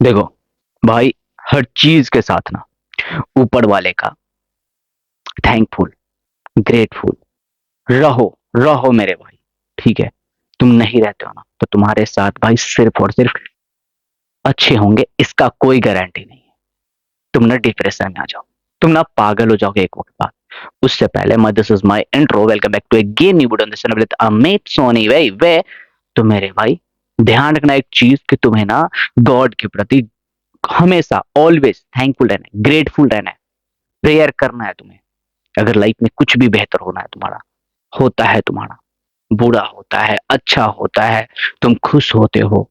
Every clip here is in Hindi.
देखो भाई, हर चीज के साथ ना ऊपर वाले का थैंकफुल, ग्रेटफुल रहो। रहो मेरे भाई, ठीक है। तुम नहीं रहते हो ना तो तुम्हारे साथ भाई सिर्फ और सिर्फ अच्छे होंगे, इसका कोई गारंटी नहीं है। तुम ना डिप्रेशन में आ जाओ, तुम ना पागल हो जाओगे एक वक्त बाद। उससे पहले my this is my intro, welcome back to a game new video on this channel with Amit Soni वे। तो मेरे भाई, ध्यान रखना एक चीज कि तुम्हें ना गॉड के प्रति हमेशा ऑलवेज थैंकफुल रहना है, ग्रेटफुल रहना है, प्रेयर करना है तुम्हें। अगर लाइफ में कुछ भी बेहतर होना है तुम्हारा, होता है तुम्हारा, बुरा होता है, अच्छा होता है, तुम खुश होते हो,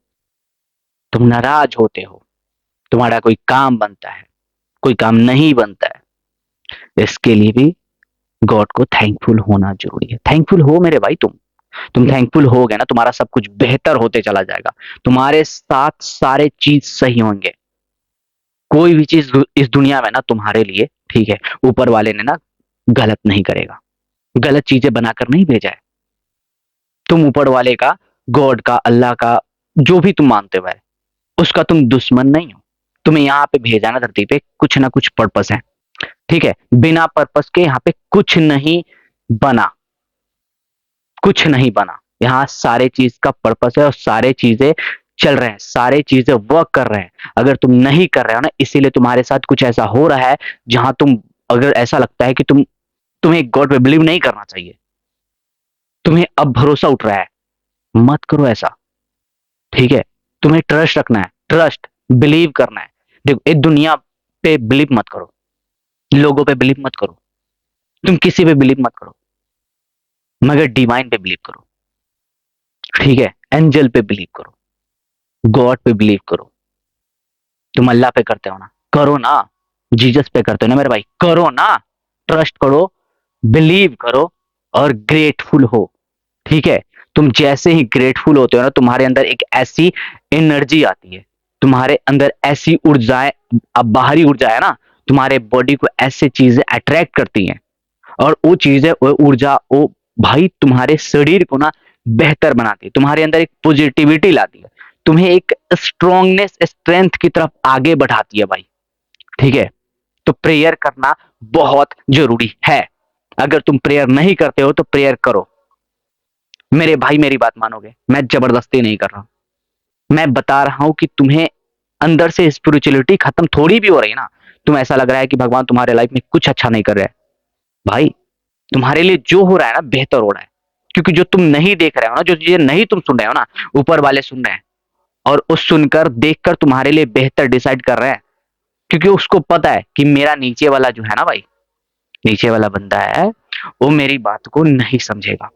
तुम नाराज होते हो, तुम्हारा कोई काम बनता है, कोई काम नहीं बनता है, इसके लिए भी गॉड को थैंकफुल होना जरूरी है। थैंकफुल हो मेरे भाई, तुम थैंकफुल हो गए ना, तुम्हारा सब कुछ बेहतर होते चला जाएगा। तुम्हारे साथ सारे चीज सही होंगे। कोई भी चीज इस दुनिया में ना तुम्हारे लिए, ठीक है, ऊपर वाले ने ना गलत नहीं करेगा, गलत चीजें बनाकर नहीं भेजा है। तुम ऊपर वाले का, गॉड का, अल्लाह का, जो भी तुम मानते हो है, उसका तुम दुश्मन नहीं हो। तुम्हें यहाँ पे भेजा ना धरती पे, कुछ ना कुछ पर्पस है, ठीक है। बिना पर्पस के यहाँ पे कुछ नहीं बना, कुछ नहीं बना। यहाँ सारे चीज का पर्पस है और सारे चीजें चल रहे हैं, सारे चीजें वर्क कर रहे हैं। अगर तुम नहीं कर रहे हो ना, इसीलिए तुम्हारे साथ कुछ ऐसा हो रहा है जहां तुम, अगर ऐसा लगता है कि तुम्हें गॉड पे बिलीव नहीं करना चाहिए, तुम्हें अब भरोसा उठ रहा है, मत करो ऐसा, ठीक है। तुम्हें ट्रस्ट रखना है, ट्रस्ट, बिलीव करना है। देखो, एक दुनिया पे बिलीव मत करो, लोगों पे बिलीव मत करो, तुम किसी पे बिलीव मत करो, मगर डिवाइन पे बिलीव करो, ठीक है। एंजल पे बिलीव करो, गॉड पे बिलीव करो। तुम अल्लाह पे करते हो ना, करो ना। जीसस पे करते हो ना मेरे भाई, करो ना। ट्रस्ट करो, बिलीव करो और ग्रेटफुल हो, ठीक है। तुम जैसे ही ग्रेटफुल होते हो ना, तुम्हारे अंदर एक ऐसी एनर्जी आती है, तुम्हारे अंदर ऐसी ऊर्जाएं, अब बाहरी ऊर्जा है ना, तुम्हारे बॉडी को ऐसे चीजें अट्रैक्ट करती हैं, और वो चीजें, वो ऊर्जा, वो भाई तुम्हारे शरीर को ना बेहतर बनाती है, तुम्हारे अंदर एक पॉजिटिविटी लाती है, तुम्हें एक स्ट्रांगनेस, स्ट्रेंथ की तरफ आगे बढ़ाती है भाई, ठीक है। तो प्रेयर करना बहुत जरूरी है। अगर तुम प्रेयर नहीं करते हो तो प्रेयर करो मेरे भाई, मेरी बात मानोगे, मैं जबरदस्ती नहीं कर रहा हूं। मैं बता रहा हूं कि तुम्हें अंदर से स्पिरिचुअलिटी खत्म थोड़ी भी हो रही है ना, तुम ऐसा लग रहा है कि भगवान तुम्हारे लाइफ में कुछ अच्छा नहीं कर रहे हैं। भाई, तुम्हारे लिए जो हो रहा है ना बेहतर हो रहा है, क्योंकि जो तुम नहीं देख रहे हो ना, जो चीजें नहीं तुम सुन रहे हो ना, ऊपर वाले सुन रहे हैं, और उस सुनकर देखकर तुम्हारे लिए बेहतर डिसाइड कर रहे हैं। क्योंकि उसको पता है कि मेरा नीचे वाला जो है ना भाई, नीचे वाला बंदा है, वो मेरी बात को नहीं समझेगा,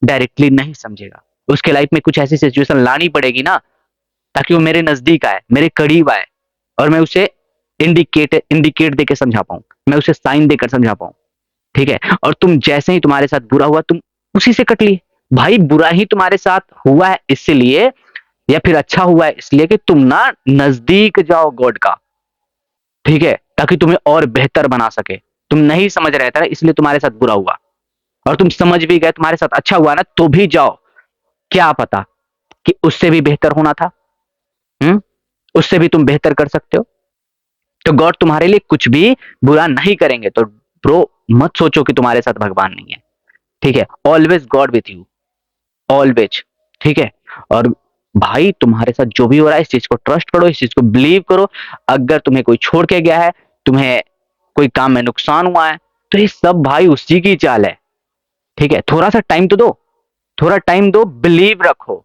डायरेक्टली नहीं समझेगा। उसके लाइफ में कुछ ऐसी सिचुएशन लानी पड़ेगी ना, ताकि वो मेरे नजदीक आए, मेरे करीब आए, और मैं उसे इंडिकेट इंडिकेट देकर समझा पाऊं, मैं उसे साइन देकर समझा पाऊं, ठीक है। और तुम जैसे ही तुम्हारे साथ बुरा हुआ, तुम उसी से कट लिए। भाई, बुरा ही तुम्हारे साथ हुआ है इसलिए, या फिर अच्छा हुआ है इसलिए कि तुम ना नजदीक जाओ गॉड का, ठीक है, ताकि तुम्हें और बेहतर बना सके। तुम नहीं समझ रहे थे ना, इसलिए तुम्हारे साथ बुरा हुआ, और तुम समझ भी गए, तुम्हारे साथ अच्छा हुआ ना, तो भी जाओ। क्या पता कि उससे भी बेहतर होना था। हम्म उससे भी तुम बेहतर कर सकते हो। तो गॉड तुम्हारे लिए कुछ भी बुरा नहीं करेंगे। तो ब्रो, मत सोचो कि तुम्हारे साथ भगवान नहीं है, ठीक है। Always God with you, always, ठीक है। और भाई, तुम्हारे साथ जो भी हो रहा है, इस चीज को ट्रस्ट करो, इस चीज को बिलीव करो। अगर तुम्हें कोई छोड़ के गया है, तुम्हें कोई काम में नुकसान हुआ है, तो ये सब भाई उसी की चाल है, ठीक है। थोड़ा सा टाइम तो दो, थोड़ा टाइम दो, बिलीव रखो।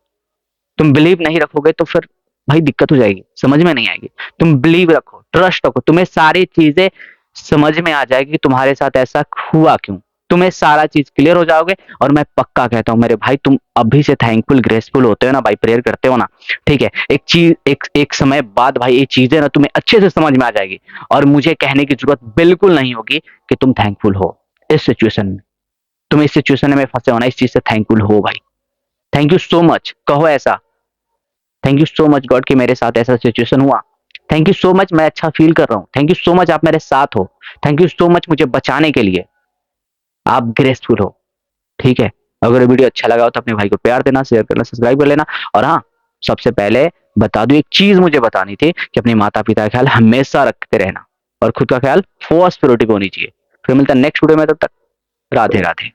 तुम बिलीव नहीं रखोगे तो फिर भाई दिक्कत हो जाएगी, समझ में नहीं आएगी। तुम बिलीव रखो, ट्रस्ट रखो, तुम्हें सारी चीजें समझ में आ जाएगी कि तुम्हारे साथ ऐसा हुआ क्यों। तुम्हें सारा चीज क्लियर हो जाओगे। और मैं पक्का कहता हूं मेरे भाई, तुम अभी से थैंकफुल, ग्रेसफुल होते हो ना भाई, प्रेयर करते हो ना, ठीक है, एक चीज, एक समय बाद भाई, ये चीजें ना तुम्हें अच्छे से समझ में आ जाएगी। और मुझे कहने की जरूरत बिल्कुल नहीं होगी कि तुम थैंकफुल हो इस सिचुएशन में। तुम इस सिचुएशन में फंसे हो ना, इस चीज से थैंकफुल हो भाई। थैंक यू सो मच, कहो ऐसा, thank you so much God कि मेरे साथ ऐसा सिचुएशन हुआ। थैंक यू सो मच, मैं अच्छा फील कर रहा हूँ। थैंक यू सो मच, आप मेरे साथ हो। थैंक यू सो मच मुझे बचाने के लिए, आप ग्रेसफुल हो, ठीक है। अगर वीडियो अच्छा लगा हो तो अपने भाई को प्यार देना, शेयर करना, सब्सक्राइब कर लेना। और हाँ, सबसे पहले बता दो, एक चीज मुझे बतानी थी कि अपने माता पिता का ख्याल हमेशा रखते रहना और खुद का ख्याल फर्स्ट प्रायोरिटी होनी चाहिए। फिर मिलता है नेक्स्ट वीडियो में, तब तक राधे राधे।